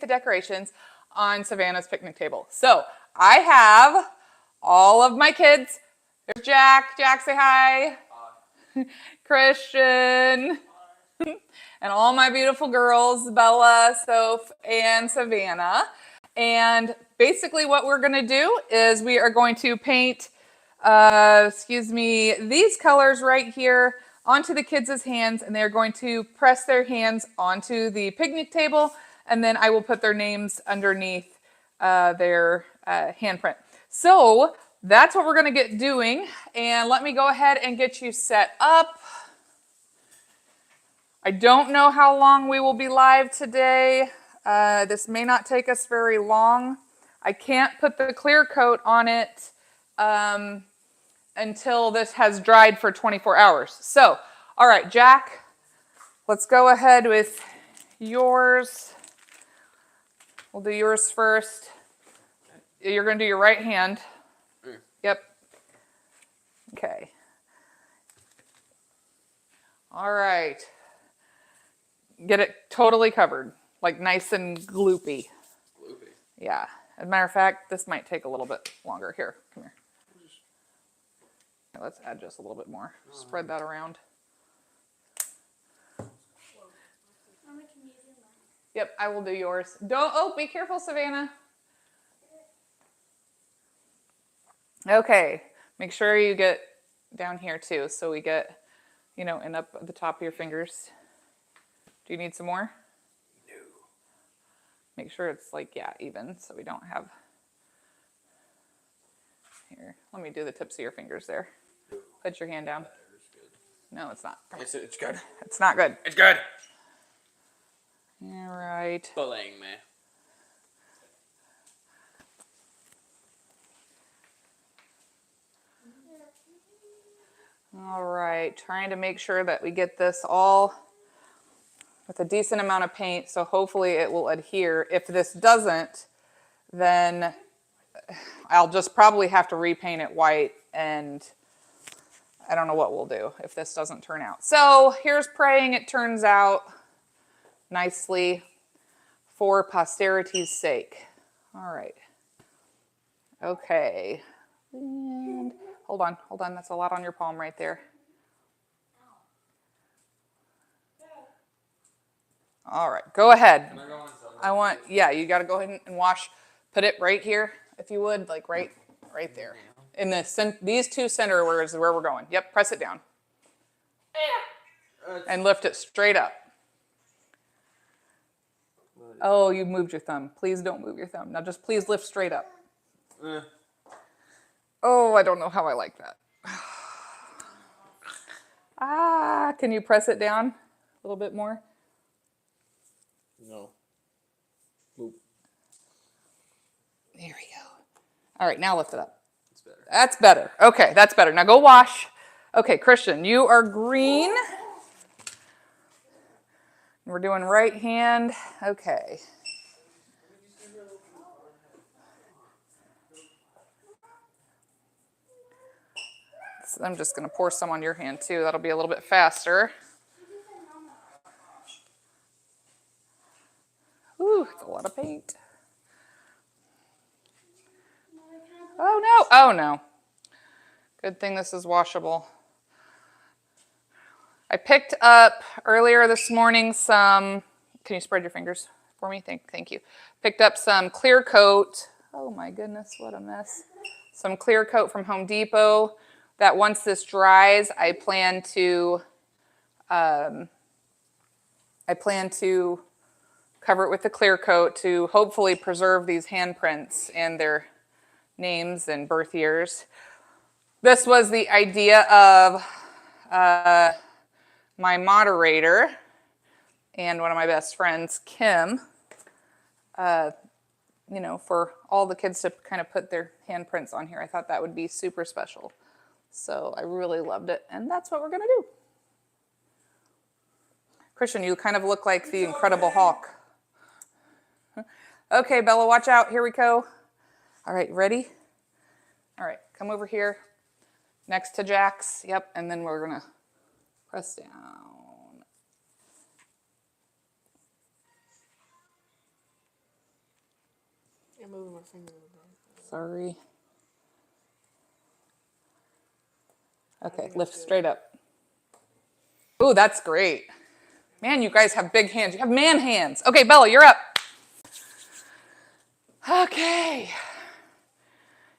the decorations on Savannah's picnic table. So I have all of my kids. There's Jack. Jack, say hi. Hi. Christian. Hi. And all my beautiful girls, Bella, Soph, and Savannah. And basically what we're going to do is we are going to paint, these colors right here onto the kids' hands, and they're going to press their hands onto the picnic table, and then I will put their names underneath their handprint. So that's what we're going to get doing, and let me go ahead and get you set up. I don't know how long we will be live today. This may not take us very long. I can't put the clear coat on it until this has dried for 24 hours. So, all right, Jack, let's go ahead with yours. We'll do yours first. You're going to do your right hand. Yep. Okay. All right. Get it totally covered, like nice and gloopy. Gloopy. Yeah. As a matter of fact, this might take a little bit longer. Here, come here. Let's add just a little bit more. Spread that around. Yep, I will do yours. Be careful, Savannah. Okay, make sure you get down here too, so we get, and up at the top of your fingers. Do you need some more? No. Make sure it's even, so we don't have. Here, let me do the tips of your fingers there. Put your hand down. No, it's not. It's good. It's not good. It's good. All right. Bullying me. All right, trying to make sure that we get this all with a decent amount of paint, so hopefully it will adhere. If this doesn't, then I'll just probably have to repaint it white, and I don't know what we'll do if this doesn't turn out. So here's praying it turns out nicely for posterity's sake. All right. Okay. And hold on. That's a lot on your palm right there. All right, go ahead. You got to go ahead and wash. Put it right here, if you would, like right there. In these two center words is where we're going. Yep, press it down. And lift it straight up. Oh, you moved your thumb. Please don't move your thumb. Now just please lift straight up. Oh, I don't know how I like that. Can you press it down a little bit more? No. Move. There we go. All right, now lift it up. That's better. That's better. Okay, that's better. Now go wash. Okay, Christian, you are green. We're doing right hand. Okay. So I'm just going to pour some on your hand too. That'll be a little bit faster. Ooh, it's a lot of paint. Oh no. Good thing this is washable. I picked up earlier this morning some, can you spread your fingers for me? Thank you. Picked up some clear coat. Oh my goodness, what a mess. Some clear coat from Home Depot that once this dries, I plan to cover it with the clear coat to hopefully preserve these handprints and their names and birth years. This was the idea of my moderator and one of my best friends, Kim, for all the kids to kind of put their handprints on here. I thought that would be super special. So I really loved it, and that's what we're going to do. Christian, you kind of look like the Incredible Hulk. Okay, Bella, watch out. Here we go. All right, ready? All right, come over here next to Jack's. Yep, and then we're going to press down. I'm moving my finger a little bit. Sorry. Okay, lift straight up. Ooh, that's great. Man, you guys have big hands. You have man hands. Okay, Bella, you're up. Okay.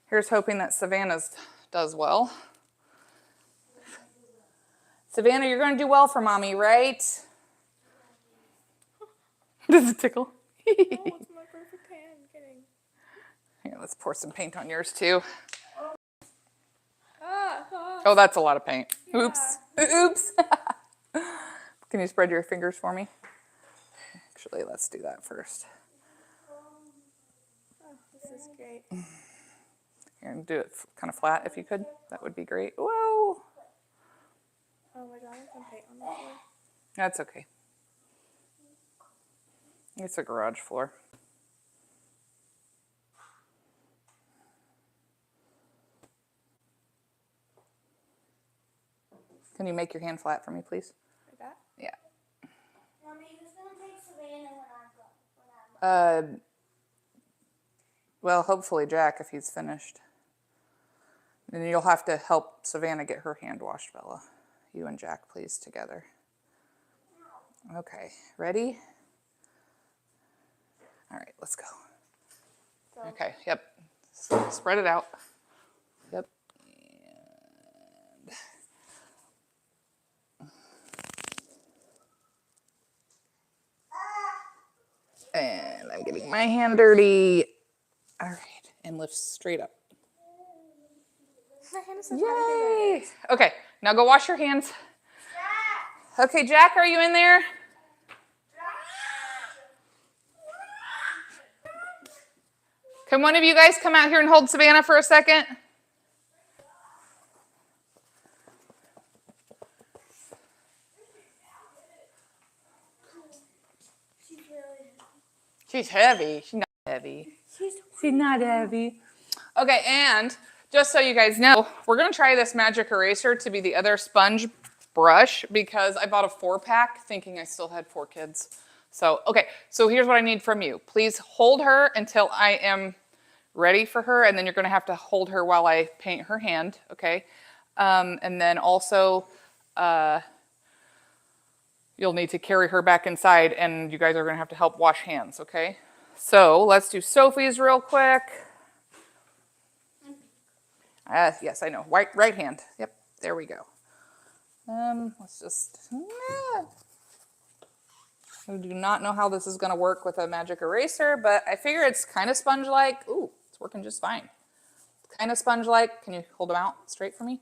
Here's hoping that Savannah's does well. Savannah, you're going to do well for mommy, right? Does it tickle? Oh, it's my perfect hand. I'm kidding. Here, let's pour some paint on yours too. Ah. Oh, that's a lot of paint. Yeah. Oops. Oops. Can you spread your fingers for me? Actually, let's do that first. Oh, this is great. Here, and do it kind of flat if you could. That would be great. Whoa. Oh my god, there's some paint on the floor. That's okay. It's a garage floor. Can you make your hand flat for me, please? Like that? Yeah. Mommy, who's gonna take Savannah when I'm Well, hopefully Jack, if he's finished. Then you'll have to help Savannah get her hand washed, Bella. You and Jack, please, together. Okay, ready? All right, let's go. Okay, yep. Spread it out. Yep. And I'm getting my hand dirty. All right, and lift straight up. My hand is so Yay! Okay, now go wash your hands. Okay, Jack, are you in there? Can one of you guys come out here and hold Savannah for a second? She's heavy. She's not heavy. She's not heavy. Okay, and just so you guys know, we're going to try this magic eraser to be the other sponge brush because I bought a 4-pack thinking I still had 4 kids. So, okay, so here's what I need from you. Please hold her until I am ready for her, and then you're going to have to hold her while I paint her hand, okay? And then also, you'll need to carry her back inside, and you guys are going to have to help wash hands, okay? So let's do Sophie's real quick. Yes, I know. Right hand. Yep, there we go. Let's just... I do not know how this is going to work with a magic eraser, but I figure it's kind of sponge-like. Ooh, it's working just fine. Kind of sponge-like. Can you hold them out straight for me?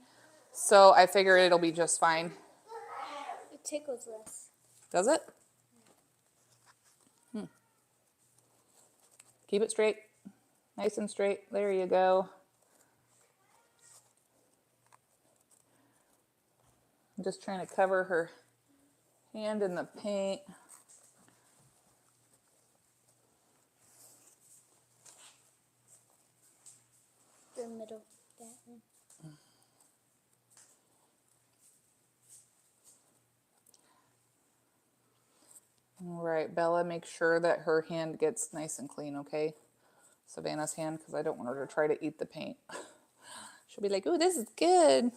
So I figure it'll be just fine. It tickles less. Does it? Keep it straight. Nice and straight. There you go. I'm just trying to cover her hand in the paint. The middle. That one. All right, Bella, make sure that her hand gets nice and clean, okay? Savannah's hand, because I don't want her to try to eat the paint. She'll be like, ooh, this is good.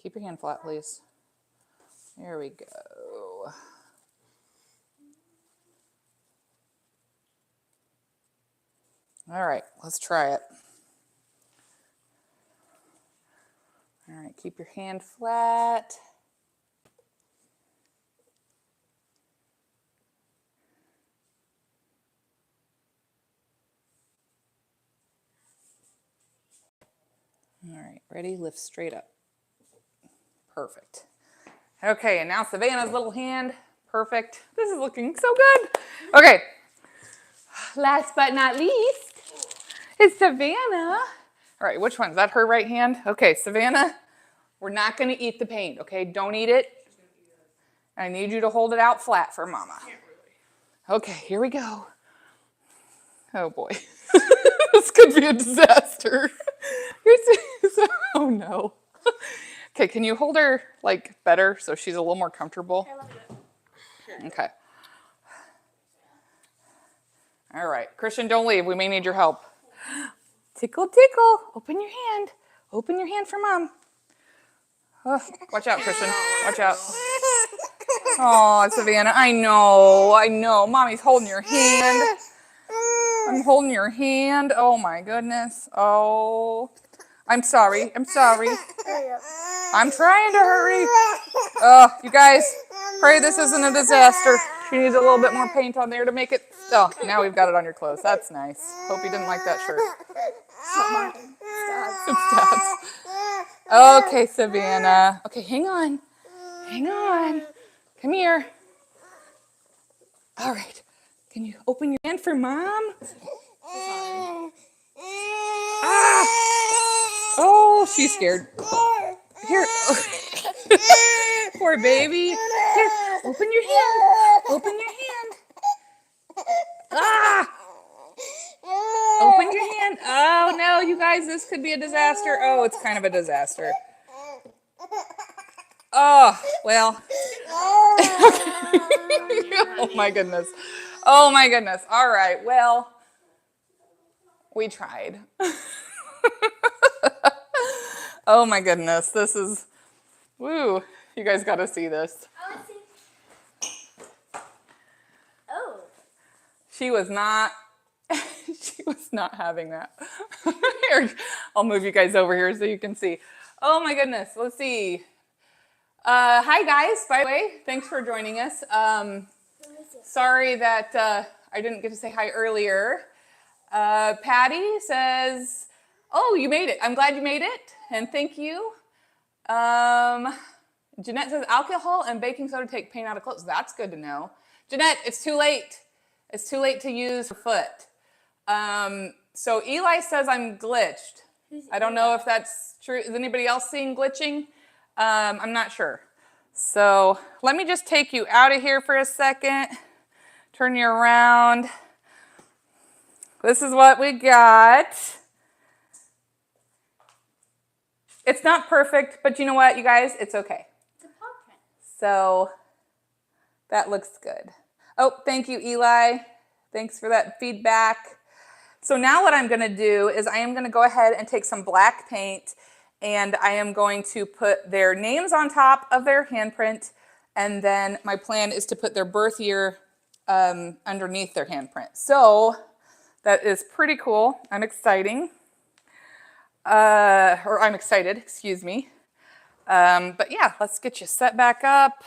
Keep your hand flat, please. There we go. All right, let's try it. All right, keep your hand flat. All right, ready? Lift straight up. Perfect. Okay, and now Savannah's little hand. Perfect. This is looking so good. Okay, last but not least is Savannah. All right, which one? Is that her right hand? Okay, Savannah, we're not going to eat the paint, okay? Don't eat it. I need you to hold it out flat for Mama. Okay, here we go. Oh, boy. This could be a disaster. Oh, no. Okay, can you hold her like better so she's a little more comfortable? Okay, let me do it. Okay. All right, Christian, don't leave. We may need your help. Tickle, tickle. Open your hand. Open your hand for mom. Oh, watch out, Christian. Watch out. Oh, Savannah, I know. Mommy's holding your hand. I'm holding your hand. Oh my goodness. Oh, I'm sorry. Hurry up. I'm trying to hurry. Oh, you guys, pray this isn't a disaster. She needs a little bit more paint on there to make it. Oh, now we've got it on your clothes. That's nice. Hope you didn't like that shirt. It's not mine. It's Dad's. It's Dad's. Okay, Savannah. Okay, hang on. Hang on. Come here. All right. Can you open your hand for mom? Ah! Oh, she's scared. Here. Poor baby. Here, open your hand. Open your hand. Ah! Open your hand. Oh no, you guys, this could be a disaster. Oh, it's kind of a disaster. Oh, well. Oh my goodness. Oh my goodness. All right, well, we tried. Oh my goodness, this is, woo, you guys got to see this. I want to see. Oh. She was not having that. Here, I'll move you guys over here so you can see. Oh my goodness, let's see. Hi guys, by the way, thanks for joining us. Sorry that I didn't get to say hi earlier. Patty says, oh, you made it. I'm glad you made it, and thank you. Jeanette says, alcohol and baking soda take paint out of clothes. That's good to know. Jeanette, it's too late. It's too late to use your foot. So Eli says I'm glitched. I don't know if that's true. Is anybody else seeing glitching? I'm not sure. So let me just take you out of here for a second. Turn you around. This is what we got. It's not perfect, but you know what, you guys? It's okay. It's a paw print. So that looks good. Oh, thank you, Eli. Thanks for that feedback. So now what I'm going to do is I am going to go ahead and take some black paint, and I am going to put their names on top of their handprint, and then my plan is to put their birth year underneath their handprint. So that is pretty cool. I'm excited, excuse me. But yeah, let's get you set back up.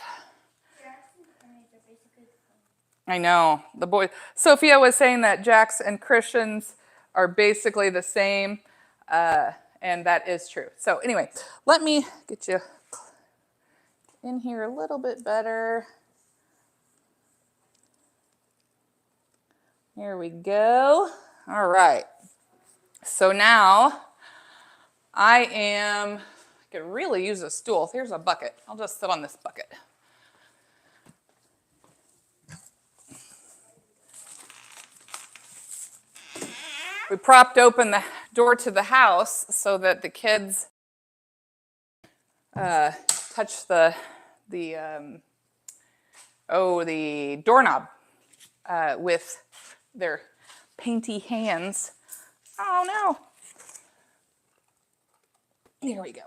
I know, the boys. Sophia was saying that Jax and Christians are basically the same, and that is true. So anyway, let me get you in here a little bit better. Here we go. All right. So now I could really use a stool. Here's a bucket. I'll just sit on this bucket. We propped open the door to the house so that the kids touch the doorknob with their painty hands. Oh no. There we go.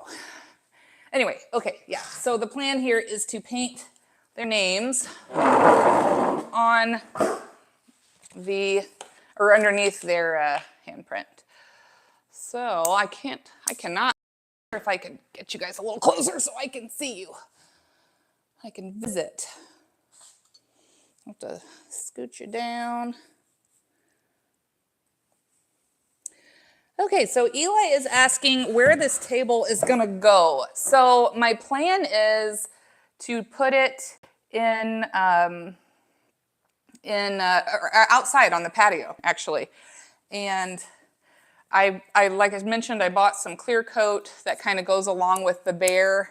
Anyway, okay, yeah. So the plan here is to paint their names on underneath their handprint. So I cannot, if I can get you guys a little closer so I can see you. I can visit. I have to scoot you down. Okay, so Eli is asking where this table is gonna go. So my plan is to put it in outside on the patio, actually. And I like I mentioned, I bought some clear coat that kind of goes along with the Bear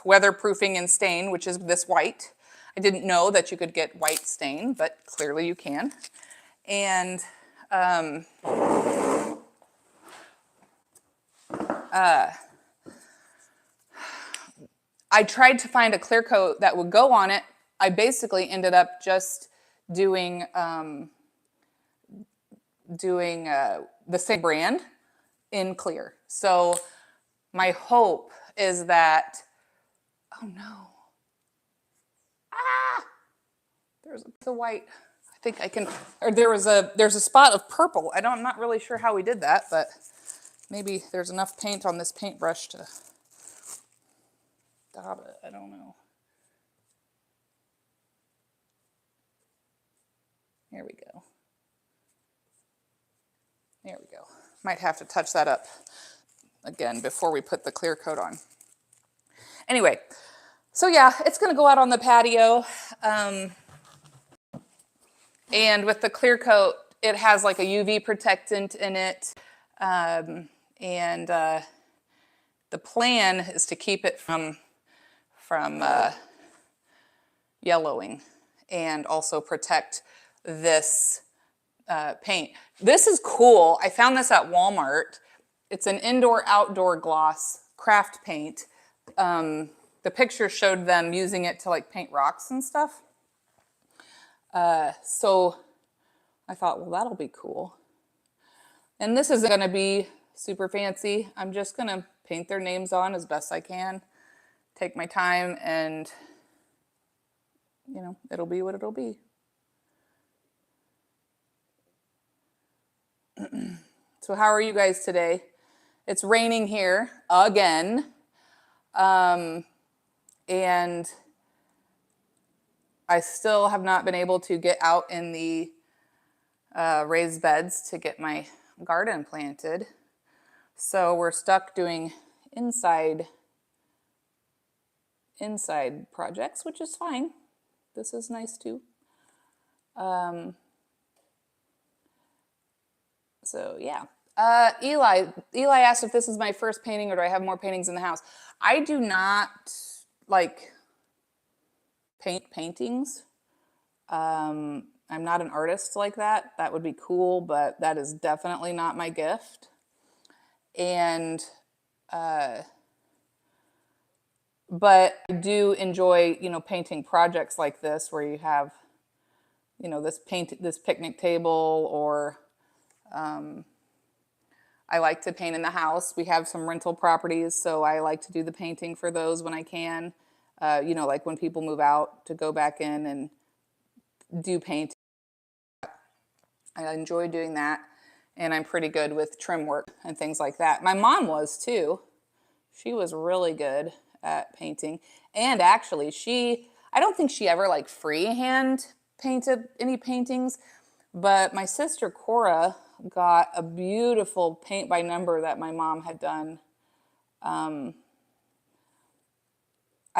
weatherproofing and stain, which is this white. I didn't know that you could get white stain, but clearly you can. And I tried to find a clear coat that would go on it. I basically ended up just doing the same brand in clear. So my hope is that, oh no, there's a piece of white. I think I can, or there's a spot of purple. I'm not really sure how we did that, but maybe there's enough paint on this paintbrush to dab it. I don't know. Here we go. There we go. Might have to touch that up again before we put the clear coat on. Anyway, so yeah, it's gonna go out on the patio. And with the clear coat, it has like a UV protectant in it. The plan is to keep it from yellowing and also protect this paint. This is cool. I found this at Walmart. It's an indoor-outdoor gloss craft paint. The picture showed them using it to like paint rocks and stuff. So I thought, well, that'll be cool. And this isn't going to be super fancy. I'm just going to paint their names on as best I can. Take my time and, you know, it'll be what it'll be. So how are you guys today? It's raining here again. And I still have not been able to get out in the raised beds to get my garden planted. So we're stuck doing inside projects, which is fine. This is nice too. So yeah. Eli asked if this is my first painting or do I have more paintings in the house. I do not like paint paintings. I'm not an artist like that. That would be cool, but that is definitely not my gift. And but I do enjoy, you know, painting projects like this where you have, you know, this picnic table, or I like to paint in the house. We have some rental properties, so I like to do the painting for those when I can. You know, like when people move out, to go back in and do paint. I enjoy doing that, and I'm pretty good with trim work and things like that. My mom was too. She was really good at painting, and actually I don't think she ever like freehand painted any paintings, but my sister Cora got a beautiful paint by number that my mom had done. I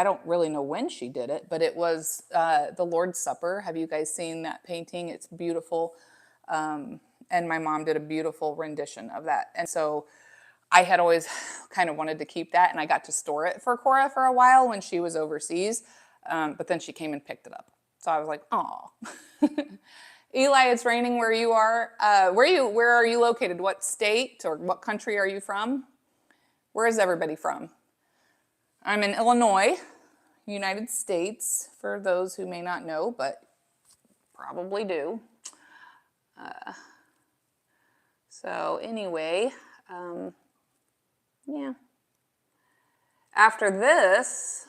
don't really know when she did it, but it was the Lord's Supper. Have you guys seen that painting? It's beautiful. And my mom did a beautiful rendition of that. And so I had always kind of wanted to keep that, and I got to store it for Cora for a while when she was overseas. But then she came and picked it up. So I was like, oh. Eli, it's raining where you are. Where are you located? What state or what country are you from? Where is everybody from? I'm in Illinois, United States, for those who may not know, but probably do. So anyway, yeah. After this,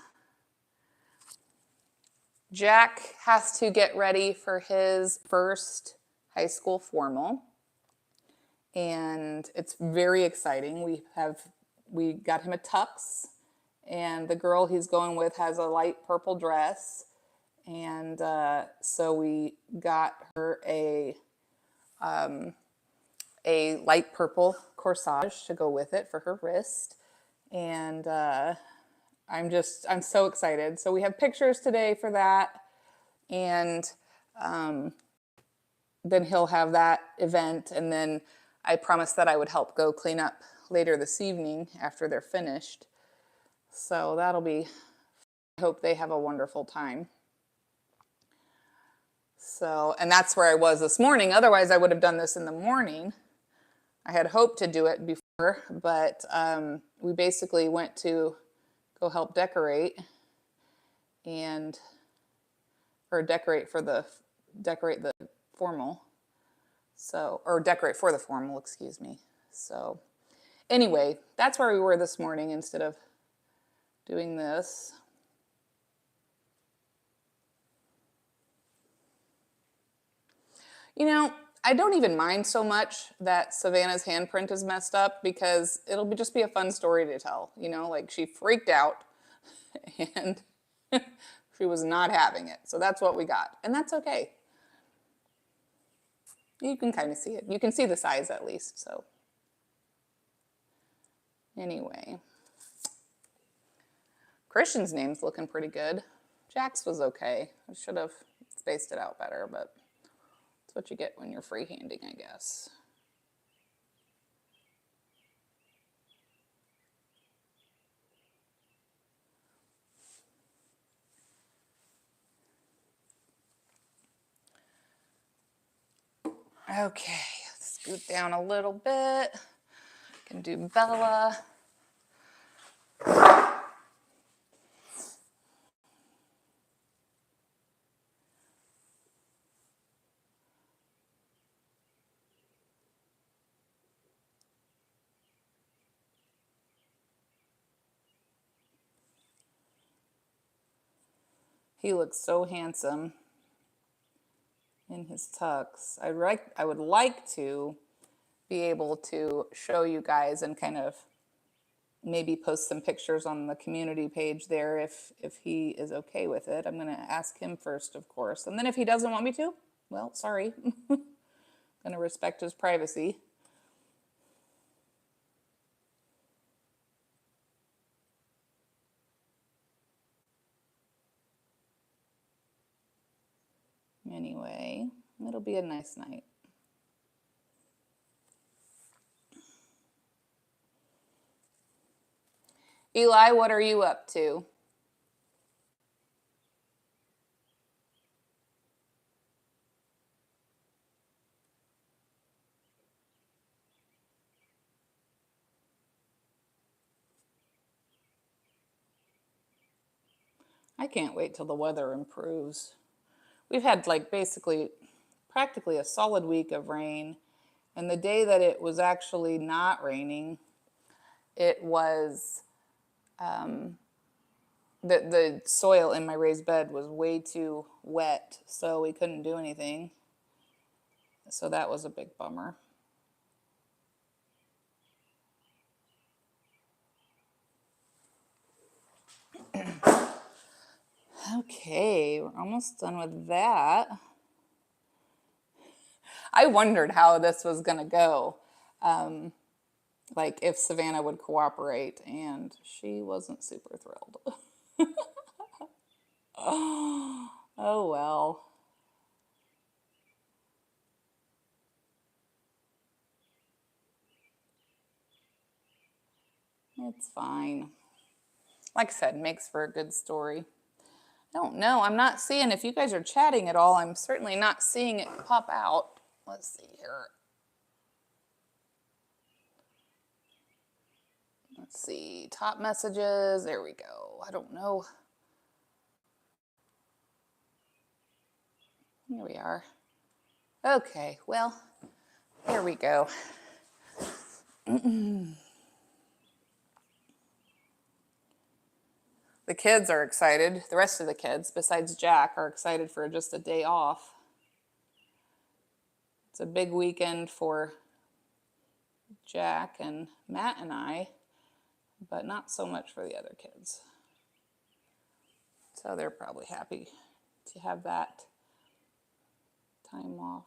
Jack has to get ready for his first high school formal, and it's very exciting. We got him a tux, and the girl he's going with has a light purple dress, and so we got her a light purple corsage to go with it for her wrist, and I'm so excited. So we have pictures today for that, and then he'll have that event, and then I promised that I would help go clean up later this evening after they're finished. So that'll be, I hope they have a wonderful time. So, and that's where I was this morning. Otherwise, I would have done this in the morning. I had hoped to do it before but we basically went to go help decorate or decorate the formal. So, or decorate for the formal, excuse me. So anyway, that's where we were this morning instead of doing this. You know, I don't even mind so much that Savannah's handprint is messed up because just be a fun story to tell. You know, like she freaked out and she was not having it. So that's what we got. And that's okay. You can kind of see it. You can see the size at least. So anyway, Christian's name's looking pretty good. Jack's was okay. I should have spaced it out better, but that's what you get when you're freehanding, I guess. Okay, scoot down a little bit. Can do Bella. He looks so handsome in his tux. I would like to be able to show you guys and kind of maybe post some pictures on the community page there if he is okay with it. I'm going to ask him first, of course. And then if he doesn't want me to, well, sorry. Going to respect his privacy. Anyway, it'll be a nice night. Eli, what are you up to? I can't wait till the weather improves. We've had like practically a solid week of rain. And the day that it was actually not raining, it was, the soil in my raised bed was way too wet, so we couldn't do anything. So that was a big bummer. Okay, we're almost done with that. I wondered how this was gonna go. Like if Savannah would cooperate, and she wasn't super thrilled. Oh well. It's fine. Like I said, makes for a good story. I don't know. I'm not seeing if you guys are chatting at all. I'm certainly not seeing it pop out. Let's see here. Let's see. Top messages. There we go. I don't know. Here we are. Okay. Well, here we go. The kids are excited. The rest of the kids, besides Jack, are excited for just a day off. It's a big weekend for Jack and Matt and I, but not so much for the other kids. So they're probably happy to have that time off.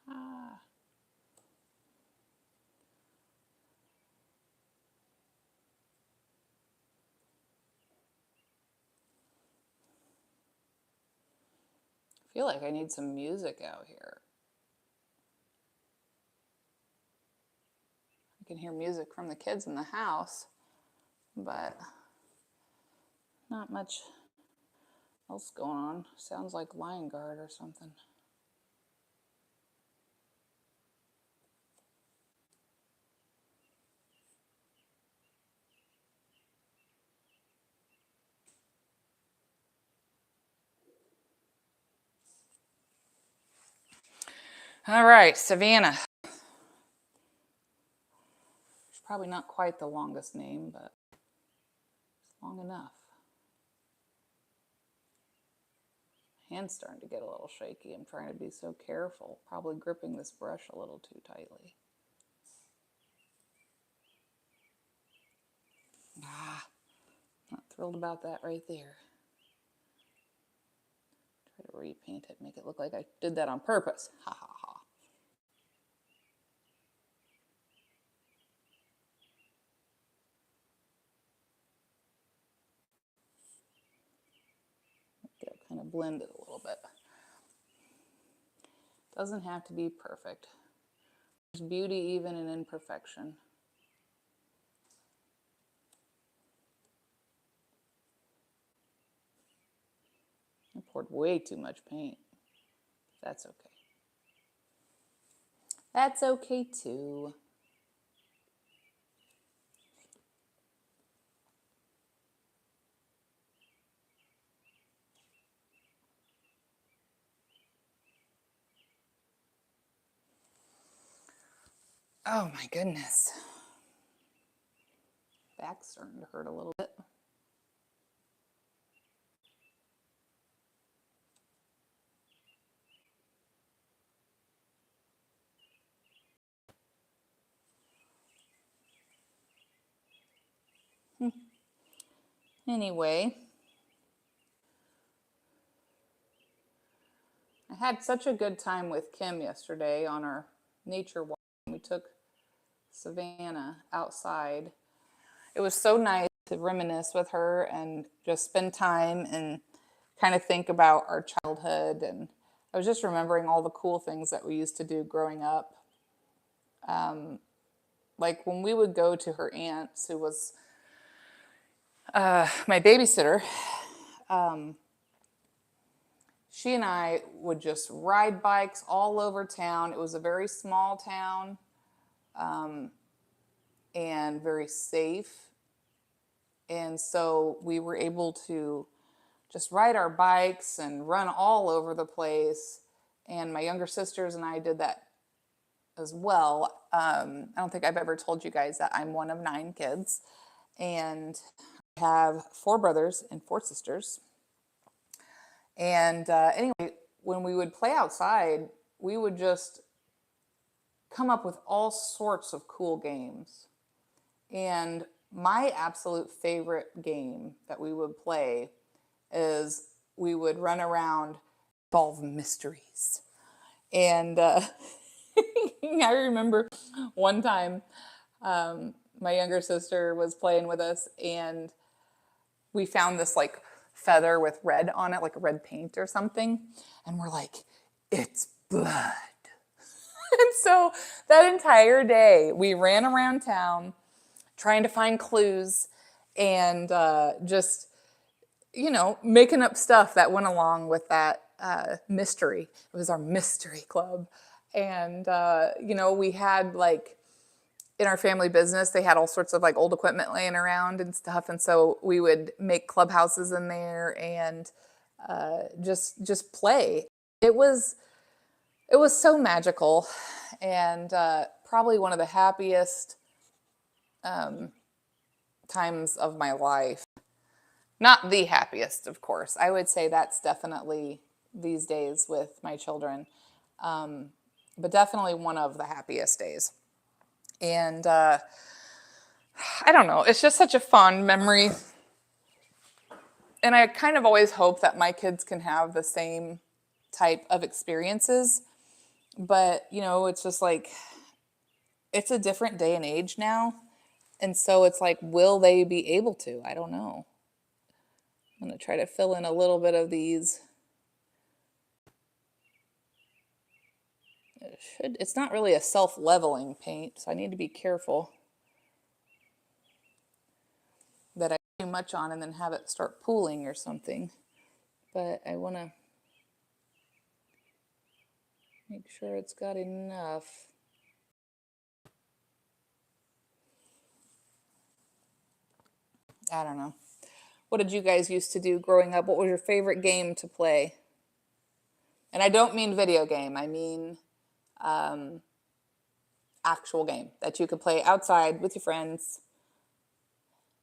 Ah. feel like I need some music out here. I can hear music from the kids in the house, but not much else going on. Sounds like Lion Guard or something. All right, Savannah. It's probably not quite the longest name, but it's long enough. Hand's starting to get a little shaky. I'm trying to be so careful, probably gripping this brush a little too tightly. Not thrilled about that right there. Try to repaint it, make it look like I did that on purpose. Ha ha ha. Kind of blend it a little bit. Doesn't have to be perfect. There's beauty even in imperfection. I poured way too much paint. That's okay. That's okay too. Oh my goodness. Back's starting to hurt a little bit. Anyway, I had such a good time with Kim yesterday on our nature walk. We took Savannah outside. It was so nice to reminisce with her and just spend time and kind of think about our childhood. And I was just remembering all the cool things that we used to do growing up. Like when we would go to her aunt's, who was my babysitter, she and I would just ride bikes all over town. It was a very small town and very safe. And so we were able to just ride our bikes and run all over the place. And my younger sisters and I did that as well. I don't think I've ever told you guys that I'm one of 9 kids. And I have 4 brothers and 4 sisters. And anyway, when we would play outside, we would just come up with all sorts of cool games. And my absolute favorite game that we would play is we would run around, solve mysteries. And I remember one time my younger sister was playing with us and we found this like feather with red on it, like a red paint or something. And we're like, it's blood. And so that entire day we ran around town trying to find clues and just, making up stuff that went along with that mystery. It was our mystery club. And, we had like, in our family business, they had all sorts of like old equipment laying around and stuff. And so we would make clubhouses in there and just play. It was so magical and probably one of the happiest times of my life. Not the happiest, of course. I would say that's definitely these days with my children, but definitely one of the happiest days. And I don't know, it's just such a fond memory. And I kind of always hope that my kids can have the same type of experiences. But, it's just like, it's a different day and age now. And so it's like, will they be able to? I don't know. I'm going to try to fill in a little bit of these it's not really a self-leveling paint, so I need to be careful that I do too much on and then have it start pooling or something. But I want to make sure it's got enough. I don't know. What did you guys used to do growing up? What was your favorite game to play? And I don't mean video game. I mean actual game that you could play outside with your friends,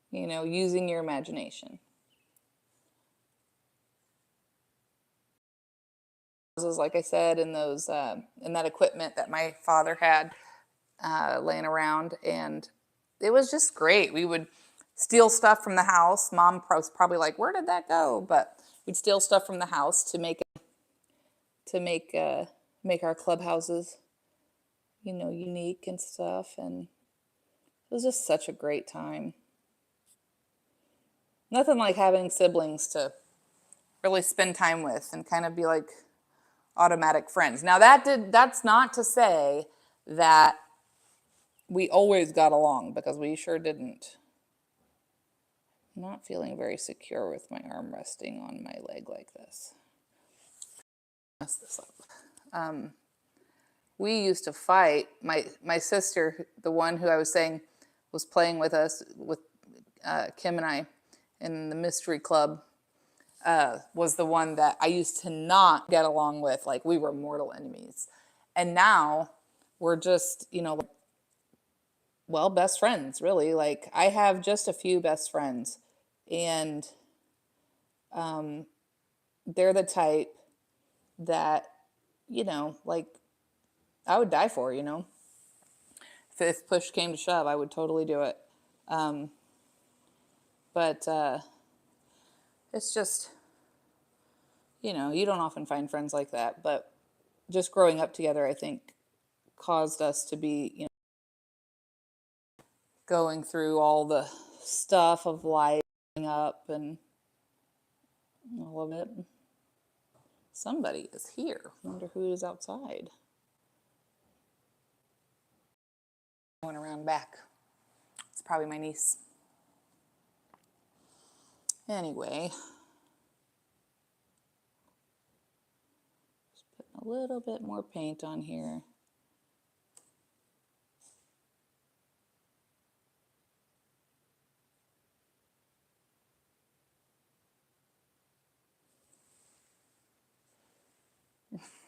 you know, using your imagination. Like I said, in those in that equipment that my father had laying around, and it was just great. We would steal stuff from the house. Mom was probably like, "Where did that go?" But we'd steal stuff from the house to make our clubhouses, you know, unique and stuff. And it was just such a great time. Nothing like having siblings to really spend time with and kind of be like automatic friends. Now that's not to say that we always got along, because we sure didn't. I'm not feeling very secure with my arm resting on my leg like this. Mess this up. We used to fight. My sister, the one who I was saying was playing with us, with Kim and I in the mystery club, was the one that I used to not get along with. Like, we were mortal enemies. And now we're just, you know, well, best friends, really. Like, I have just a few best friends, and they're the type that, you know, like, I would die for, you know. If push came to shove, I would totally do it. But it's just, you know, you don't often find friends like that. But just growing up together, I think, caused us to be, you know, going through all the stuff of life, growing up and all of it. Somebody is here. I wonder who is outside. Going around back. It's probably my niece. Anyway, just putting a little bit more paint on here.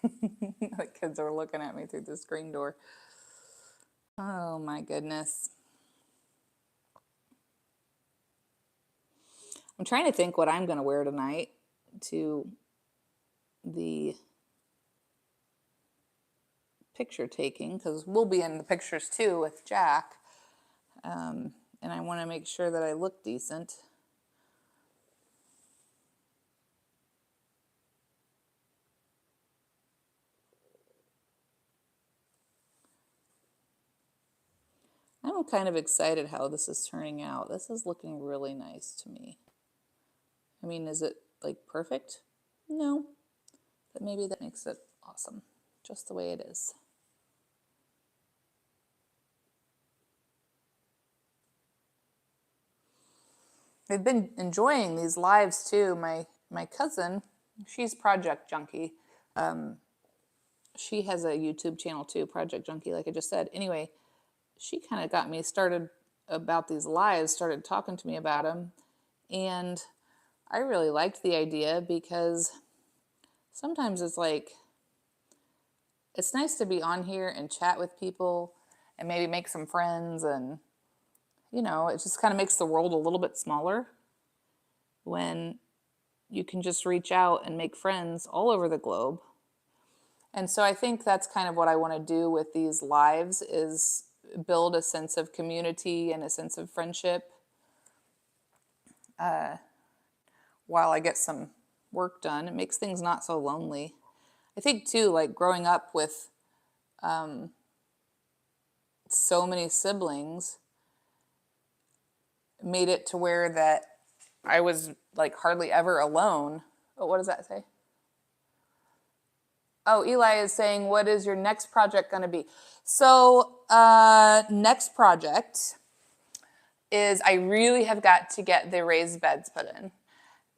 The kids are looking at me through the screen door. Oh my goodness. I'm trying to think what I'm going to wear tonight to the picture taking, because we'll be in the pictures too with Jack. And I want to make sure that I look decent. I'm kind of excited how this is turning out. This is looking really nice to me. I mean, is it like perfect? No, but maybe that makes it awesome, just the way it is. I've been enjoying these lives too. My cousin, she's Project Junkie. She has a YouTube channel too, Project Junkie, like I just said. Anyway, she kind of got me started about these lives, started talking to me about them. And I really liked the idea, because sometimes it's like, it's nice to be on here and chat with people and maybe make some friends, and, you know, it just kind of makes the world a little bit smaller when you can just reach out and make friends all over the globe. And so I think that's kind of what I want to do with these lives, is build a sense of community and a sense of friendship while I get some work done. It makes things not so lonely. I think too, like growing up with so many siblings made it to where that I was like hardly ever alone. But what does that say? Oh, Eli is saying, what is your next project going to be? So next project is I really have got to get the raised beds put in.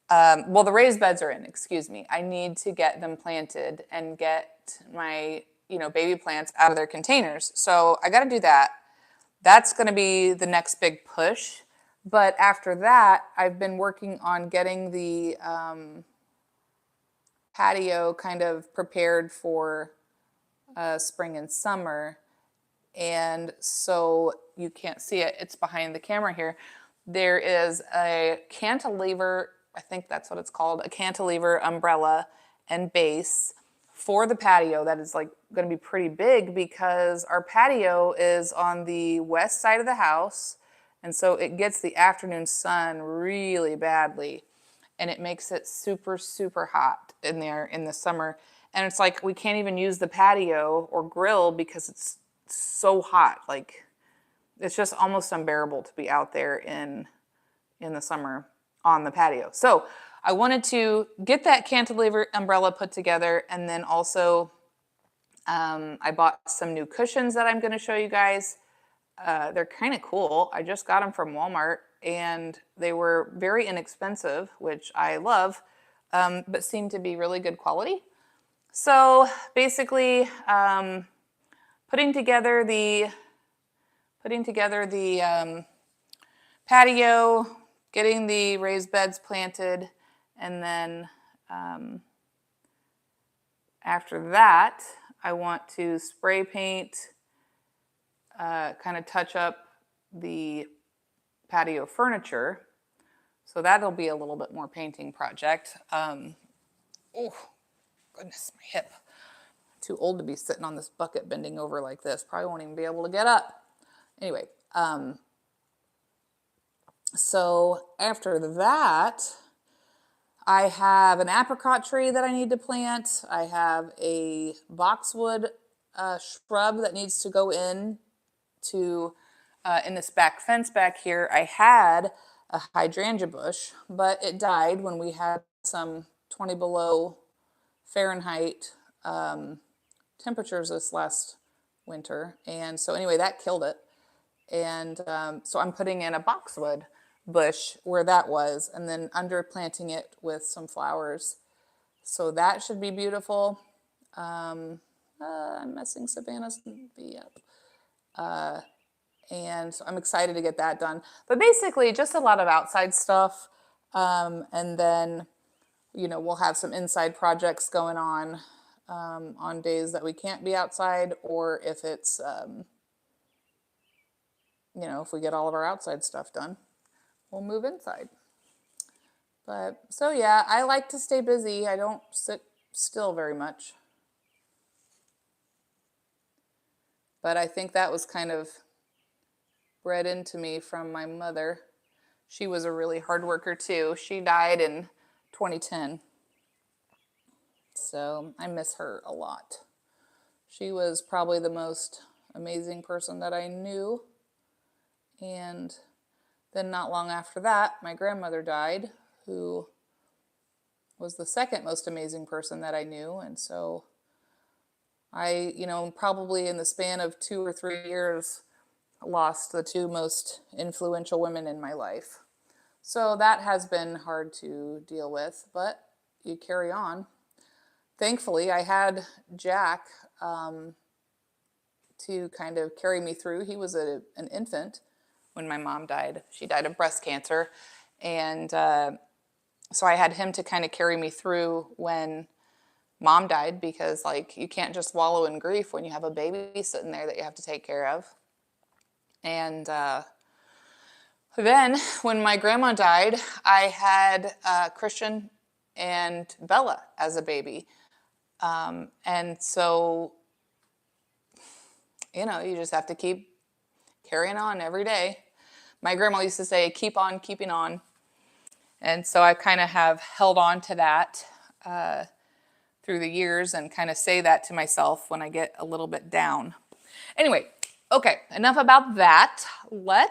Well, the raised beds are in, excuse me. I need to get them planted and get my, baby plants out of their containers. So I got to do that. That's going to be the next big push. But after that, I've been working on getting the patio kind of prepared for spring and summer. And so you can't see it, it's behind the camera here. There is a cantilever, I think that's what it's called, a cantilever umbrella and base for the patio that is like going to be pretty big because our patio is on the west side of the house, and so it gets the afternoon sun really badly, and it makes it super, super hot in there in the summer. And it's like we can't even use the patio or grill because it's so hot. Like it's just almost unbearable to be out there in the summer on the patio. So I wanted to get that cantilever umbrella put together, and then also I bought some new cushions that I'm going to show you guys. They're kind of cool. I just got them from Walmart, and they were very inexpensive, which I love, but seem to be really good quality. So basically, putting together the patio, getting the raised beds planted, and then after that, I want to spray paint, kind of touch up the patio furniture. So that'll be a little bit more painting project. Oh, goodness, my hip. Too old to be sitting on this bucket bending over like this. Probably won't even be able to get up. Anyway, so after that, I have an apricot tree that I need to plant. I have a boxwood shrub that needs to go in this back fence back here. I had a hydrangea bush, but it died when we had some 20 below Fahrenheit temperatures this last winter. And so anyway, that killed it. And so I'm putting in a boxwood bush where that was, and then underplanting it with some flowers. So that should be beautiful. I'm messing Savannah's V up. And so I'm excited to get that done. But basically, just a lot of outside stuff. And then, we'll have some inside projects going on days that we can't be outside, or if it's, if we get all of our outside stuff done, we'll move inside. But so yeah, I like to stay busy. I don't sit still very much. But I think that was kind of bred into me from my mother. She was a really hard worker too. She died in 2010. So I miss her a lot. She was probably the most amazing person that I knew. And then not long after that, my grandmother died, who was the second most amazing person that I knew. And so I, probably in the span of 2 or 3 years, lost the two most influential women in my life. So that has been hard to deal with, but you carry on. Thankfully, I had Jack to kind of carry me through. He was an infant when my mom died. She died of breast cancer. And so I had him to kind of carry me through when mom died, because you can't just wallow in grief when you have a baby sitting there that you have to take care of. And then when my grandma died, I had Christian and Bella as a baby. And so, you just have to keep carrying on every day. My grandma used to say, keep on keeping on. And so I kind of have held on to that through the years, and kind of say that to myself when I get a little bit down. Anyway, okay, enough about that. I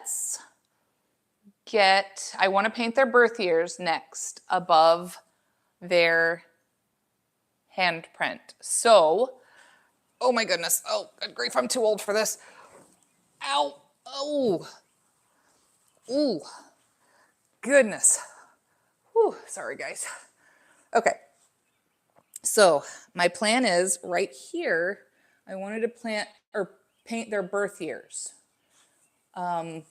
want to paint their birth years next above their Handprint. So, oh my goodness. Oh, good grief, I'm too old for this. Ow. Oh. Ooh. Goodness. Whew, sorry guys. Okay. So my plan is right here, I wanted to plant or paint their birth years. I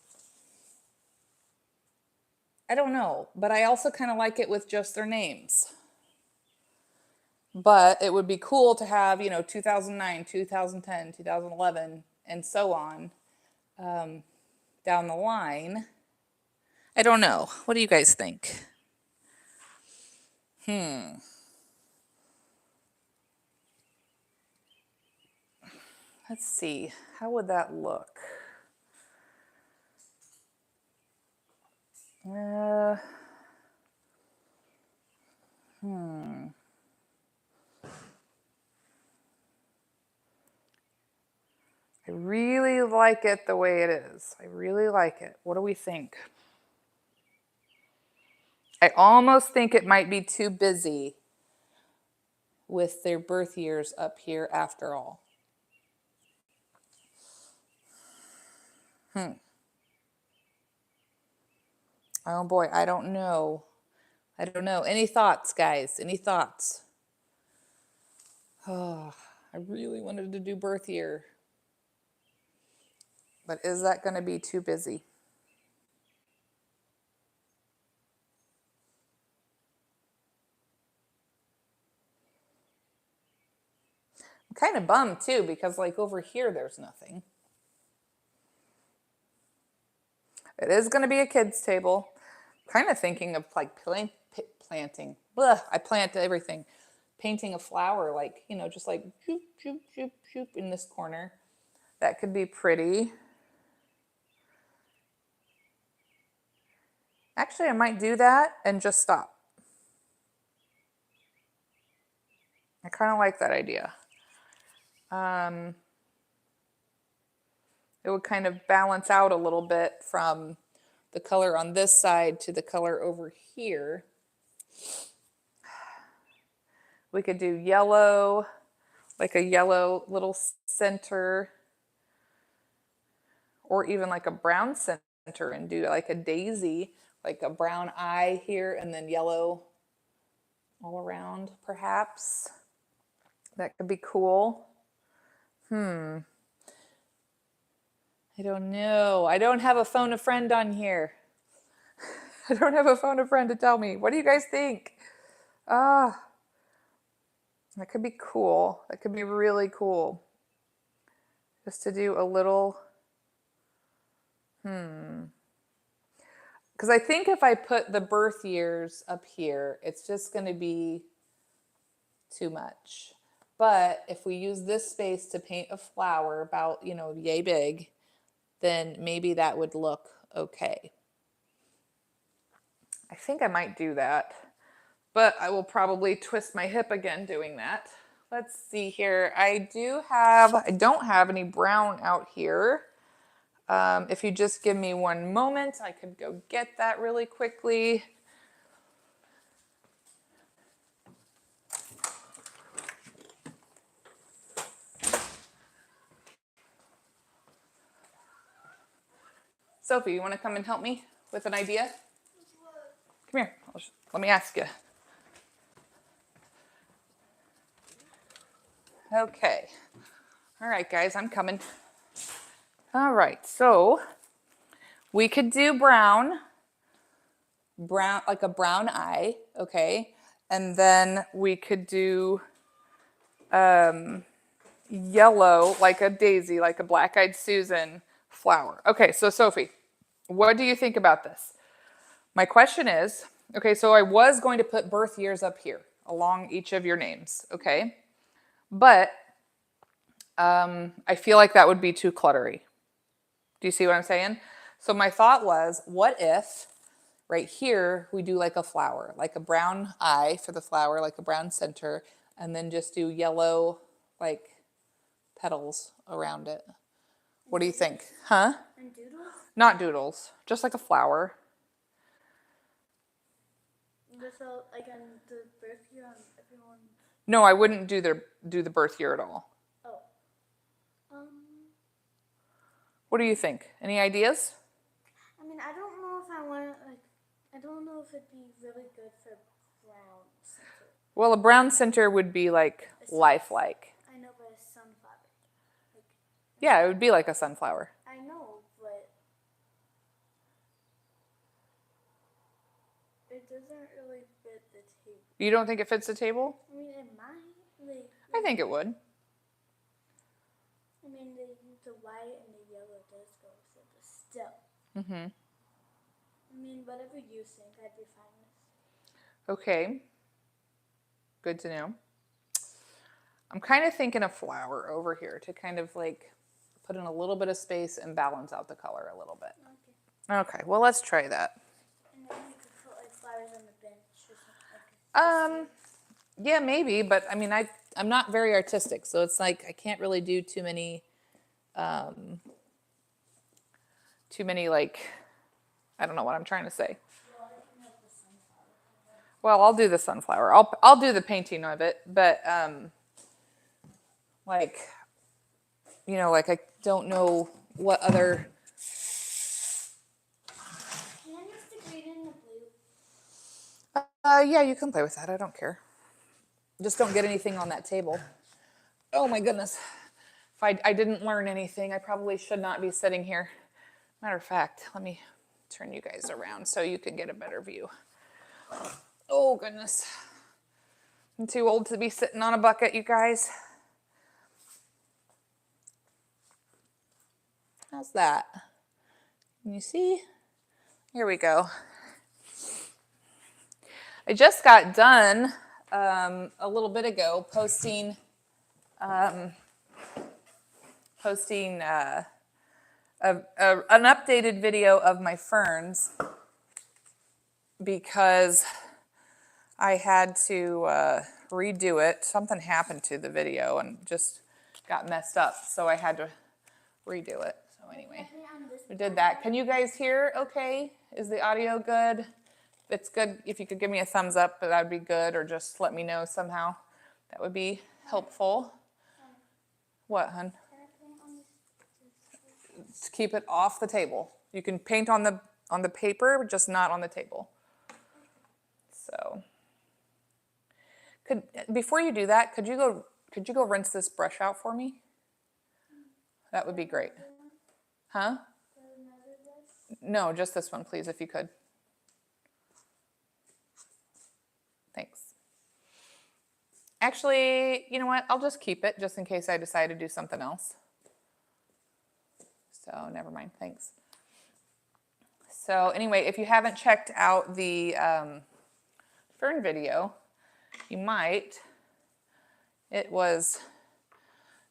don't know, but I also kind of like it with just their names. But it would be cool to have, 2009, 2010, 2011, and so on down the line. I don't know. What do you guys think? Let's see. How would that look? Uh, I really like it the way it is. I really like it. What do we think? I almost think it might be too busy with their birth years up here after all. Oh boy, I don't know. I don't know. Any thoughts, guys? Any thoughts? Oh, I really wanted to do birth year. But is that going to be too busy? I'm kind of bummed too because like over here there's nothing. It is going to be a kids table. Kind of thinking of like planting. Blah, I plant everything. Painting a flower like, just like shoop, shoop, shoop, shoop in this corner. That could be pretty. Actually, I might do that and just stop. I kind of like that idea. It would kind of balance out a little bit from the color on this side to the color over here. We could do yellow, like a yellow little center, or even like a brown center and do like a daisy, like a brown eye here and then yellow all around perhaps. That could be cool. I don't know. I don't have a phone a friend on here. I don't have a phone a friend to tell me. What do you guys think? That could be cool. That could be really cool. Just to do a little, because I think if I put the birth years up here, it's just going to be too much. But if we use this space to paint a flower about, yay big, then maybe that would look okay. I think I might do that, but I will probably twist my hip again doing that. Let's see here. I don't have any brown out here. If you just give me one moment, I could go get that really quickly. Sophie, you want to come and help me with an idea? Come here. Let me ask you. Okay. All right, guys, I'm coming. All right, so we could do brown, like a brown eye, okay? And then we could do yellow, like a daisy, like a black-eyed Susan flower. Okay, so Sophie, what do you think about this? My question is, okay, so I was going to put birth years up here along each of your names, okay? But I feel like that would be too cluttery. Do you see what I'm saying? So my thought was, what if right here we do like a flower, like a brown eye for the flower, like a brown center, and then just do yellow like petals around it. What do you think? Huh? And doodles? Not doodles, just like a flower. So, like on the birth year on everyone's No, I wouldn't do the birth year at all. Oh. What do you think? Any ideas? I mean, I don't know if I want to, like, I don't know if it'd be really good for brown center. Well, a brown center would be like lifelike. I know, but a sunflower. Like, Yeah, it would be like a sunflower. I know, but it doesn't really fit the table. You don't think it fits the table? I mean, it might. Like, I think it would. I mean, the white and the yellow does go with it, but still. Mm-hmm. I mean, whatever you think, I'd be fine with. Okay. Good to know. I'm kind of thinking a flower over here to kind of like put in a little bit of space and balance out the color a little bit. Okay. Okay, well, let's try that. And then you could put like flowers on the bench or something. Like Yeah, maybe, but I mean, I'm not very artistic, so it's like I can't really do too many like, I don't know what I'm trying to say. Well, I'll do the sunflower. I'll do the painting of it, but like, you know, like I don't know what other. Can I mix the green and the blue? Yeah, you can play with that. I don't care. Just don't get anything on that table. Oh my goodness. If I didn't learn anything, I probably should not be sitting here. Matter of fact, let me turn you guys around so you can get a better view. Oh goodness. I'm too old to be sitting on a bucket, you guys. How's that? Can you see? Here we go. I just got done a little bit ago posting an updated video of my ferns because I had to redo it. Something happened to the video and just got messed up, so I had to redo it. So anyway, we did that. Can you guys hear okay? Is the audio good? If it's good, if you could give me a thumbs up, that would be good, or just let me know somehow. That would be helpful. What, hun? Just keep it off the table. You can paint on the paper, just not on the table. So, before you do that, could you go rinse this brush out for me? That would be great. Huh? No, just this one, please, if you could. Thanks. Actually, you know what? I'll just keep it just in case I decide to do something else. So never mind, thanks. So anyway, if you haven't checked out the fern video, you might. It was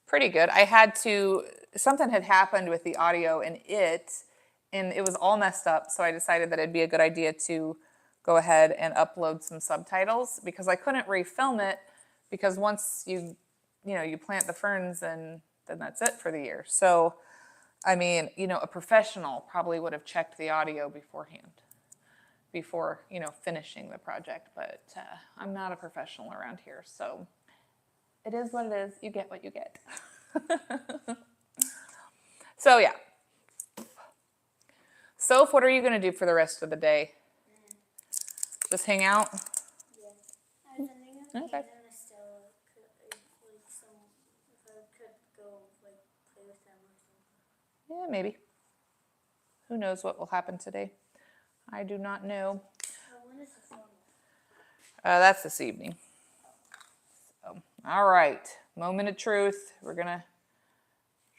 pretty good. Something had happened with the audio and it was all messed up, so I decided that it'd be a good idea to go ahead and upload some subtitles because I couldn't refilm it because once you plant the ferns and then that's it for the year. So, I mean, a professional probably would have checked the audio beforehand, before, finishing the project, but I'm not a professional around here, so it is what it is. You get what you get. So, yeah. Soph, what are you going to do for the rest of the day? Just hang out? Yeah. I was thinking of Okay. painting a still, if I could go like play with them or something. Yeah, maybe. Who knows what will happen today? I do not know. When is the formal? That's this evening. So, all right. Moment of truth. We're going to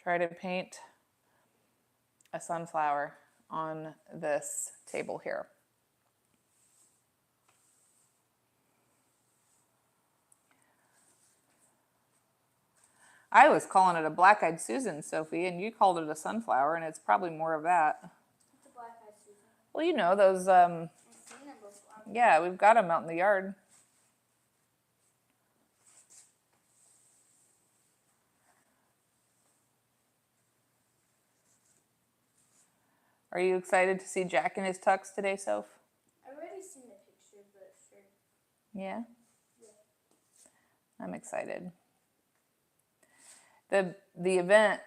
try to paint a sunflower on this table here. I was calling it a black-eyed Susan, Sophie, and you called it a sunflower, and it's probably more of that. It's a black-eyed Susan. Well, you know, those, I've seen them before. yeah, we've got them out in the yard. Are you excited to see Jack in his tux today, Soph? I've already seen the picture, but sure. Yeah? I'm excited. The event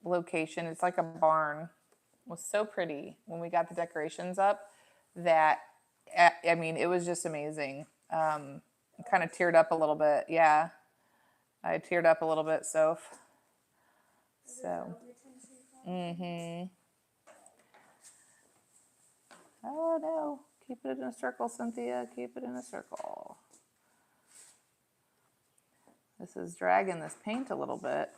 location, it's like a barn, was so pretty when we got the decorations up that, I mean, it was just amazing. I kind of teared up a little bit. Yeah, I teared up a little bit, Soph. So, oh no, keep it in a circle, Cynthia, keep it in a circle. This is dragging this paint a little bit.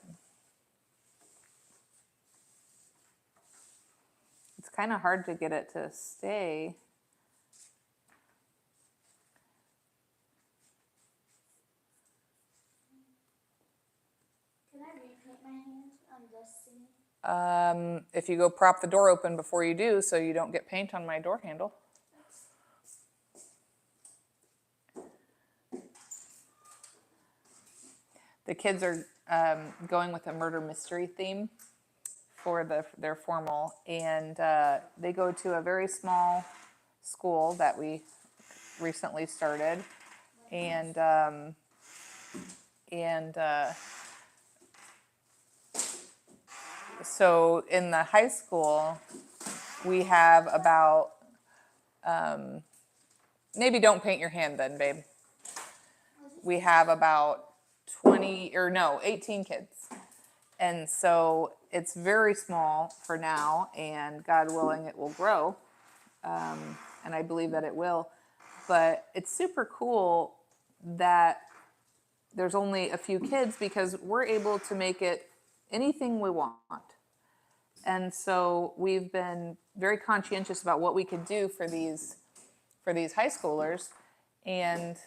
It's kind of hard to get it to stay. Can I repaint my hands on this scene? If you go prop the door open before you do, so you don't get paint on my door handle. The kids are going with a murder mystery theme for their formal, and they go to a very small school that we recently started, and so in the high school we have about maybe don't paint your hand then, babe. We have about 18 kids. And so it's very small for now, and God willing, it will grow. And I believe that it will. But it's super cool that there's only a few kids because we're able to make it anything we want. And so we've been very conscientious about what we could do for these high schoolers. And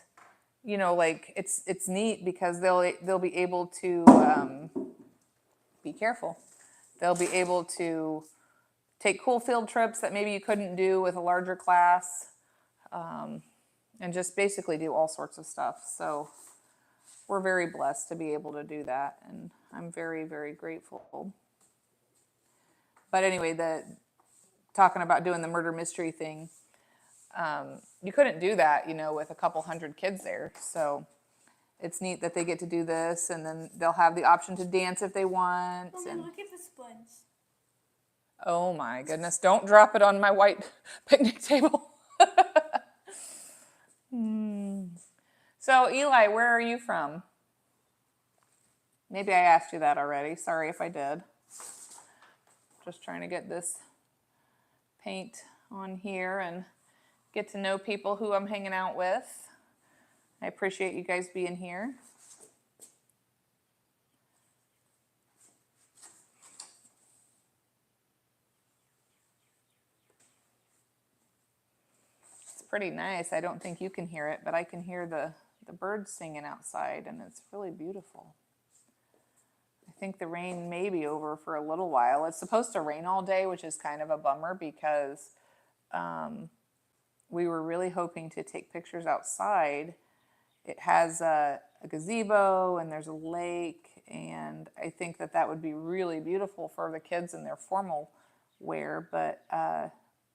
you know, like it's neat because they'll be able to be careful. They'll be able to take cool field trips that maybe you couldn't do with a larger class, and just basically do all sorts of stuff. So we're very blessed to be able to do that, and I'm very, very grateful. But anyway, talking about doing the murder mystery thing, you couldn't do that, you know, with a couple hundred kids there. So it's neat that they get to do this, and then they'll have the option to dance if they want. Mommy, And look at the sponge. oh my goodness, don't drop it on my white picnic table. So Eli, where are you from? Maybe I asked you that already. Sorry if I did. Just trying to get this paint on here and get to know people who I'm hanging out with. I appreciate you guys being here. It's pretty nice. I don't think you can hear it, but I can hear the birds singing outside, and it's really beautiful. I think the rain may be over for a little while. It's supposed to rain all day, which is kind of a bummer because we were really hoping to take pictures outside. It has a gazebo and there's a lake, and I think that would be really beautiful for the kids in their formal wear. But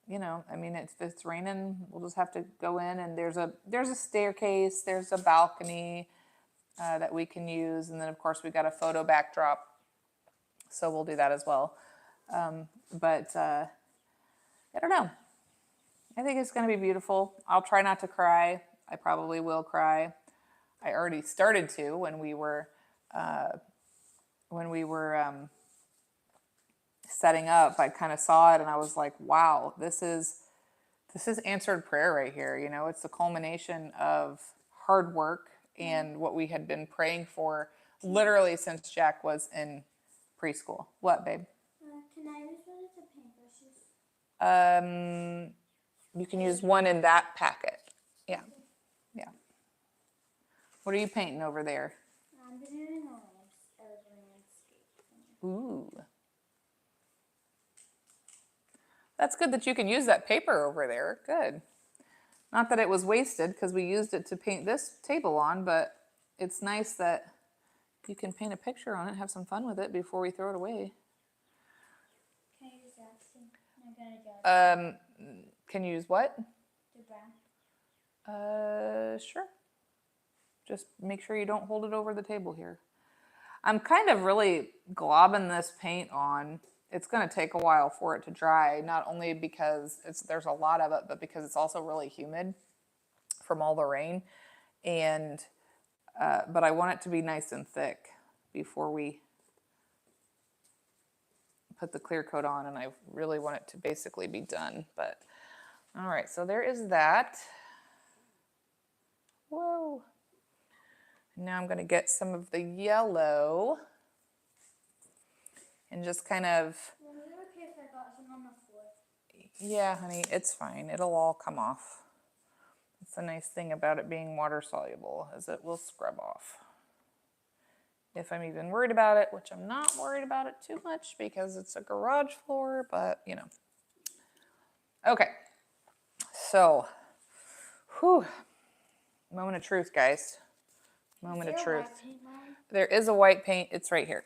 you know, I mean, if it's raining, we'll just have to go in, and there's a staircase, there's a balcony that we can use, and then of course we got a photo backdrop, so we'll do that as well. But I don't know. I think it's going to be beautiful. I'll try not to cry. I probably will cry. I already started to when we were setting up. I kind of saw it and I was like, wow, this is answered prayer right here. You know, it's the culmination of hard work and what we had been praying for literally since Jack was in preschool. What, babe? Can I use one of the paintbrushes? You can use one in that packet. Yeah. Yeah. What are you painting over there? I'm doing a landscape. Ooh. That's good that you can use that paper over there. Good. Not that it was wasted because we used it to paint this table on, but it's nice that you can paint a picture on it, have some fun with it before we throw it away. Can I use that too? I'm gonna Can you use what? the brown. Sure. Just make sure you don't hold it over the table here. I'm kind of really globbing this paint on. It's going to take a while for it to dry, not only because there's a lot of it, but because it's also really humid from all the rain. And but I want it to be nice and thick before we put the clear coat on, and I really want it to basically be done. But all right, so there is that. Whoa. Now I'm going to get some of the yellow and just kind of, Is it okay if I got some on the floor? yeah, honey, it's fine. It'll all come off. That's the nice thing about it being water soluble, is it will scrub off. If I'm even worried about it, which I'm not worried about it too much because it's a garage floor, but you know. Okay, so, whew, moment of truth, guys. Moment of truth. There is a white paint, it's right here.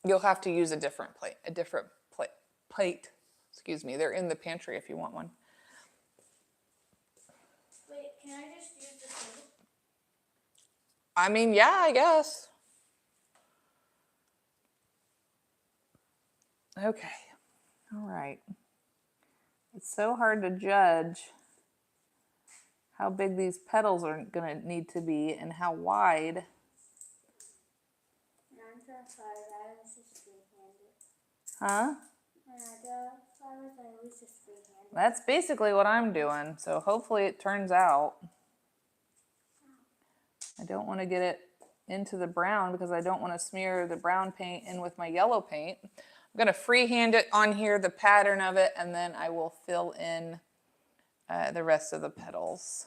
You'll have to use a different plate. Excuse me, they're in the pantry if you want one. Wait, can I just use the plate? I mean, yeah, I guess. Okay, all right. It's so hard to judge how big these petals are gonna need to be and how wide. I'm so sorry, I was just free-handed. Huh? When I go flowers, I always just free-handed. That's basically what I'm doing, so hopefully it turns out. I don't want to get it into the brown because I don't want to smear the brown paint in with my yellow paint. I'm going to freehand it on here, the pattern of it, and then I will fill in the rest of the petals.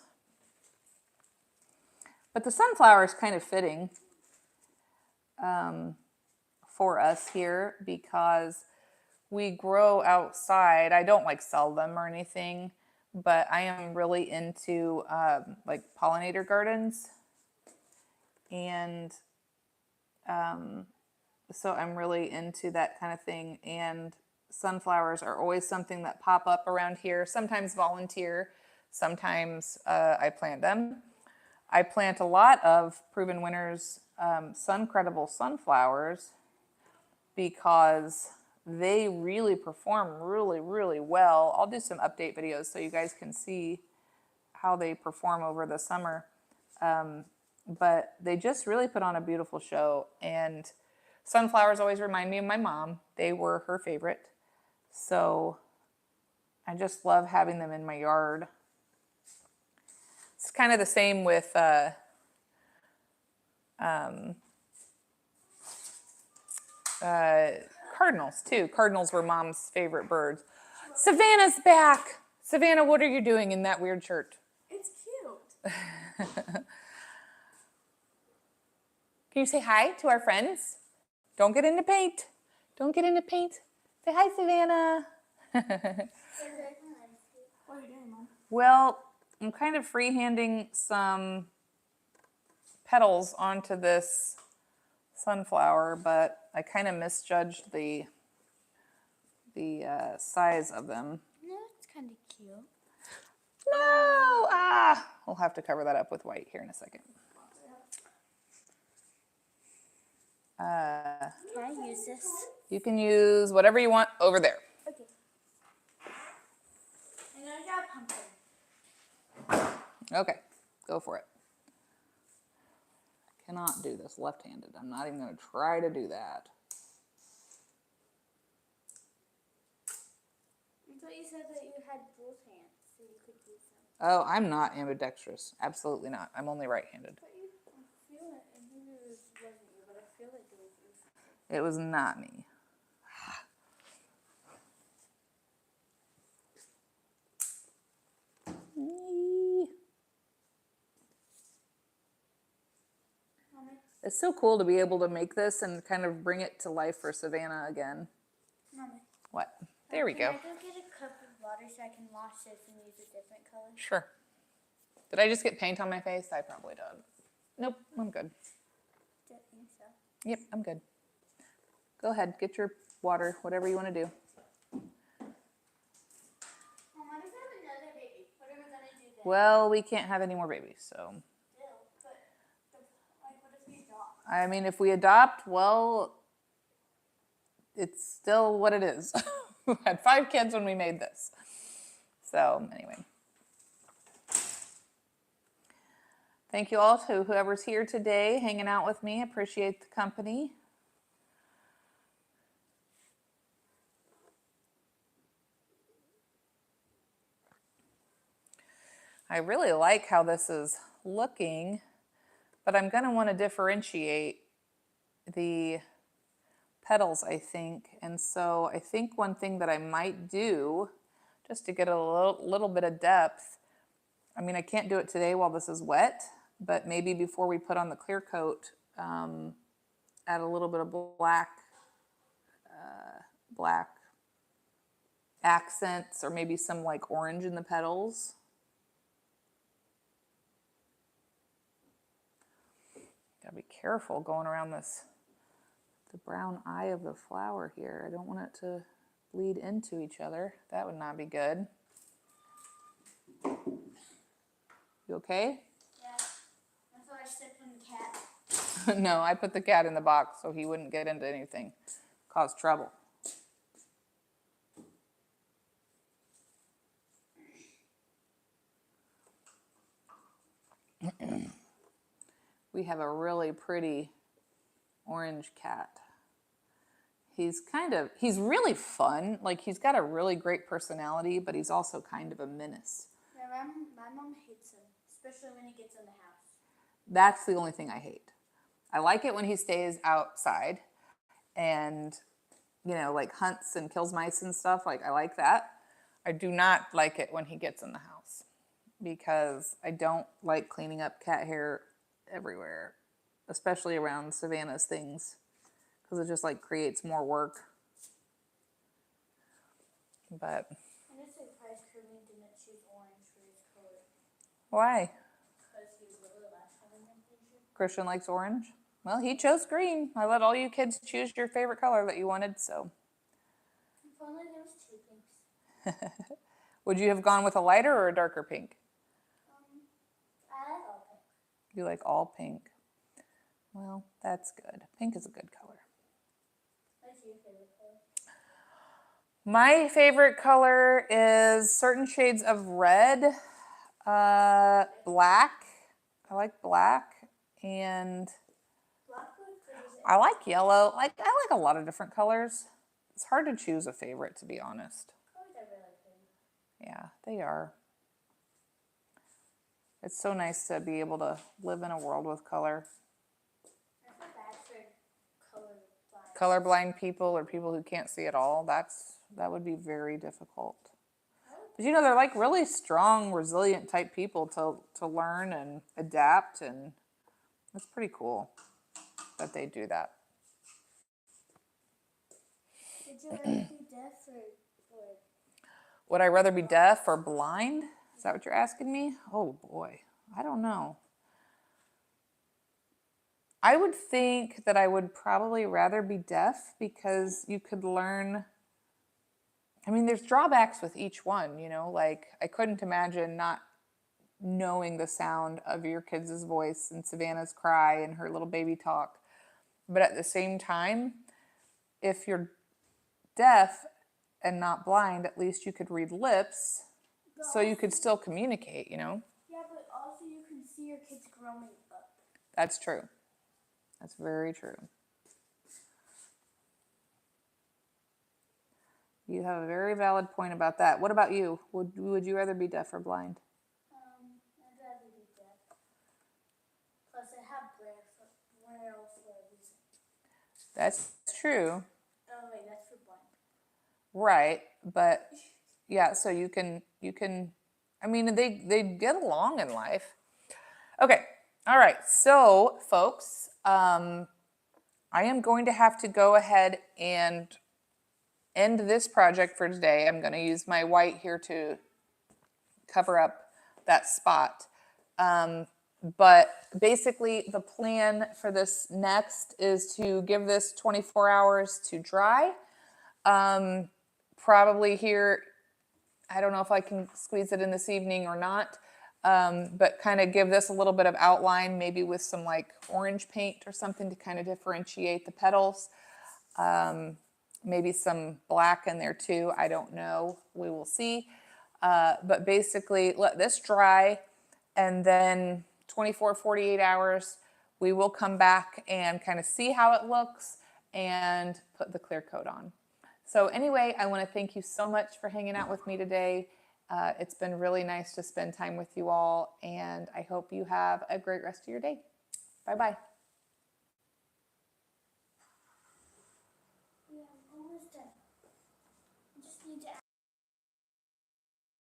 But the sunflower is kind of fitting for us here because we grow outside. I don't like sell them or anything, but I am really into like pollinator gardens. And so I'm really into that kind of thing. And sunflowers are always something that pop up around here. Sometimes volunteer, sometimes I plant them. I plant a lot of Proven Winners sun credible sunflowers because they really perform really, really well. I'll do some update videos so you guys can see how they perform over the summer. But they just really put on a beautiful show. And sunflowers always remind me of my mom. They were her favorite. So I just love having them in my yard. It's kind of the same with cardinals too. Cardinals were Mom's favorite birds. Savannah's back. Savannah, what are you doing in that weird shirt? It's cute. Can you say hi to our friends? Don't get into paint. Don't get into paint. Say hi, Savannah. What are you doing, Mom? Well, I'm kind of freehanding some petals onto this sunflower, but I kind of misjudged the size of them. No, it's kind of cute. No! Ah! We'll have to cover that up with white here in a second. Can I use this? You can use whatever you want over there. Okay. I'm gonna grab pumpkin. Okay, go for it. I cannot do this left-handed. I'm not even going to try to do that. I thought you said that you had both hands, so you could use them. Oh, I'm not ambidextrous. Absolutely not. I'm only right-handed. But you, I feel it. I think it wasn't you, but I feel like it was you. It was not me. It's so cool to be able to make this and kind of bring it to life for Savannah again. Mommy. What? There we go. Can I go get a cup of water so I can wash this and use a different color? Sure. Did I just get paint on my face? I probably did. Nope, I'm good. Don't think so. Yep, I'm good. Go ahead, get your water, whatever you want to do. Mom, what if I have another baby? What are we gonna do Well, we can't have any more babies, so. Still, but like, what if we adopt? I mean, if we adopt, well, it's still what it is. We had 5 kids when we made this. So, anyway. Thank you all to whoever's here today hanging out with me. Appreciate the company. I really like how this is looking, but I'm going to want to differentiate the petals, I think. And so I think one thing that I might do, just to get a little bit of depth, I mean, I can't do it today while this is wet, but maybe before we put on the clear coat, add a little bit of black accents, or maybe some like orange in the petals. Gotta be careful going around the brown eye of the flower here. I don't want it to bleed into each other. That would not be good. You okay? Yeah. I thought I stepped on the cat. No, I put the cat in the box so he wouldn't get into anything, cause trouble. We have a really pretty orange cat. He's really fun. Like, he's got a really great personality, but he's also kind of a menace. Yeah, my mom hates him, especially when he gets in the house. That's the only thing I hate. I like it when he stays outside and, you know, like hunts and kills mice and stuff. Like, I like that. I do not like it when he gets in the house because I don't like cleaning up cat hair everywhere, especially around Savannah's things, because it just like creates more work. But I'm just surprised Kermit didn't choose orange for his color. why? Because he really likes having them picture. Christian likes orange. Well, he chose green. I let all you kids choose your favorite color that you wanted, so. If only there was 2 pinks. Would you have gone with a lighter or a darker pink? I like all pink. You like all pink. Well, that's good. Pink is a good color. What's your favorite color? My favorite color is certain shades of red, black. I like black, and Black would freeze it. I like yellow. I like a lot of different colors. It's hard to choose a favorite, to be honest. Colors are really pretty. Yeah, they are. It's so nice to be able to live in a world with color. I feel bad for Colorblind people or people who can't see at all, that would be very difficult. But you know, they're like really strong, resilient type people to learn and adapt, and it's pretty cool that they do that. Would you rather be deaf or Would I rather be deaf or blind? Is that what you're asking me? Oh boy, I don't know. I would think that I would probably rather be deaf because you could learn. I mean, there's drawbacks with each one, you know, like I couldn't imagine not knowing the sound of your kids' voice and Savannah's cry and her little baby talk. But at the same time, if you're deaf and not blind, at least you could read lips, so you could still communicate, you know? Yeah, but also you can see your kids growing up. That's true. That's very true. You have a very valid point about that. What about you? Would you rather be deaf or blind? I'd rather be deaf. Plus, I have braille for a reason. That's true. Oh wait, that's for blind. Right, but yeah, so you can I mean, they get along in life. Okay. All right. So, folks, I am going to have to go ahead and end this project for today. I'm going to use my white here to cover up that spot. But basically, the plan for this next is to give this 24 hours to dry. Probably here, I don't know if I can squeeze it in this evening or not. but kind of give this a little bit of outline, maybe with some like orange paint or something to kind of differentiate the petals. Maybe some black in there too. I don't know. We will see. But basically let this dry, and then 24, 48 hours, we will come back and kind of see how it looks and put the clear coat on. So anyway, I want to thank you so much for hanging out with me today. It's been really nice to spend time with you all, and I hope you have a great rest of your day. Bye-bye.